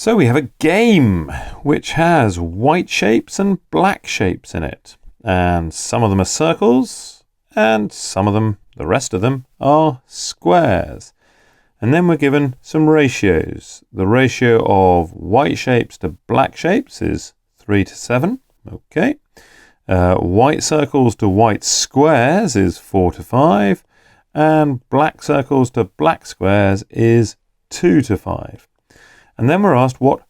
So we have a game which has white shapes and black shapes in it. And some of them are circles and some of them, the rest of them, are squares. And then we're given some ratios. The ratio of white shapes to black shapes is 3 to 7. Okay. White circles to white squares is 4 to 5. And black circles to black squares is 2 to 5. And then we're asked what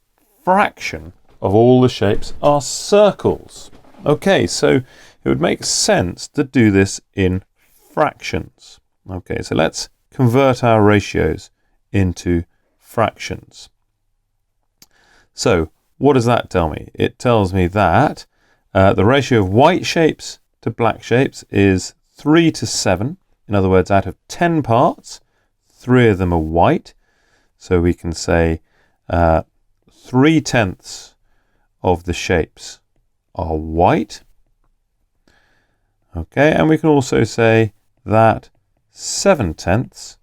fraction of all the shapes are circles. Okay, so it would make sense to do this in fractions. Okay, so let's convert our ratios into fractions. So what does that tell me? It tells me that the ratio of white shapes to black shapes is 3 to 7. In other words, out of 10 parts, 3 of them are white. So we can say 3/10 of the shapes are white. Okay, and we can also say that 7/10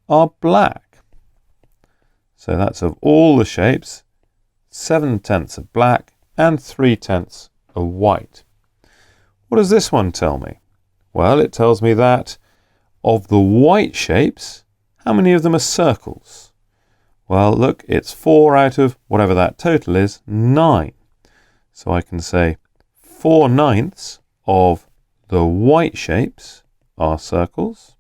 are black. So that's of all the shapes, 7/10 are black and 3/10 are white. What does this one tell me? Well, it tells me that of the white shapes, how many of them are circles? Well, look, it's 4 out of whatever that total is, 9. So I can say 4/9 of the white shapes are circles.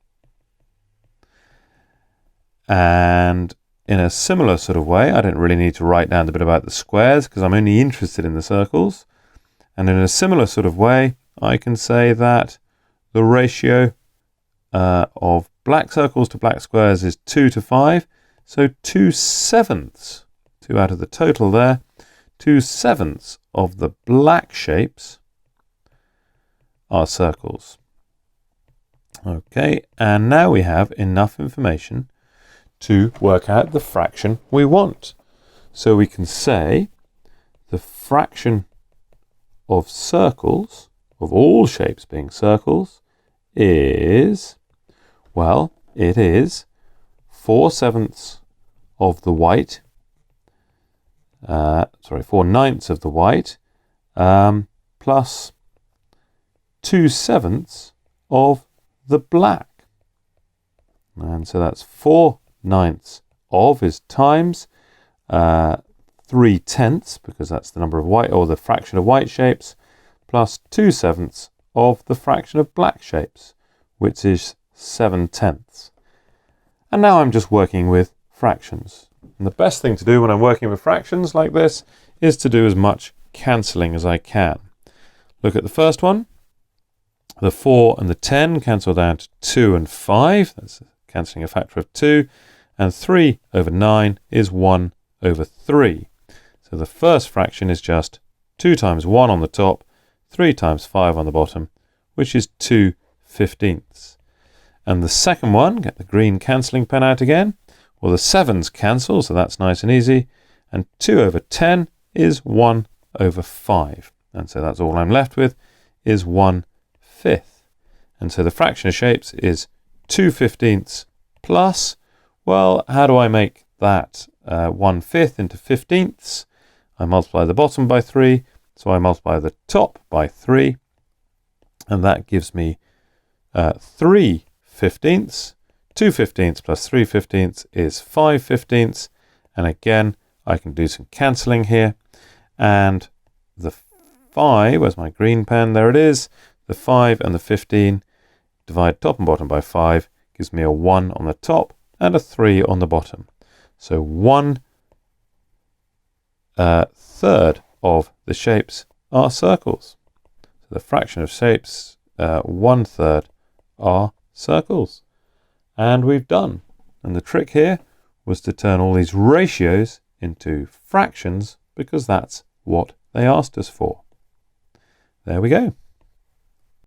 And in a similar sort of way, I don't really need to write down the bit about the squares because I'm only interested in the circles. And in a similar sort of way, I can say that the ratio of black circles to black squares is 2 to 5. So 2/7, 2 out of the total there, 2/7 of the black shapes are circles. Okay, and now we have enough information to work out the fraction we want. So we can say the fraction of circles, of all shapes being circles, is, well, it is 4/7 of the white, 4/9 of the white, plus 2/7 of the black. And so that's 4/9 of is times 3/10, because that's the number of white, or the fraction of white shapes, plus 2/7 of the fraction of black shapes, which is 7/10. And now I'm just working with fractions. And the best thing to do when I'm working with fractions like this is to do as much cancelling as I can. Look at the first one. The 4 and the 10 cancel down to 2 and 5. That's cancelling a factor of 2. And 3 over 9 is 1 over 3. So the first fraction is just 2 times 1 on the top, 3 times 5 on the bottom, which is 2/15. And the second one, get the green cancelling pen out again. Well, the 7s cancel, so that's nice and easy. And 2 over 10 is 1 over 5. And so that's all I'm left with is 1/5. And so the fraction of shapes is 2/15 plus, well, how do I make that 1/5 into 15ths? I multiply the bottom by 3, so I multiply the top by 3. And that gives me 3/15. 2/15 plus 3/15 is 5/15. And again, I can do some cancelling here. And the 5, where's my green pen? There it is. The 5 and the 15 divide top and bottom by 5 gives me a 1 on the top and a 3 on the bottom. So 1/3 of the shapes are circles. So the fraction of shapes, 1/3 are circles. And we've done. And the trick here was to turn all these ratios into fractions because that's what they asked us for. There we go.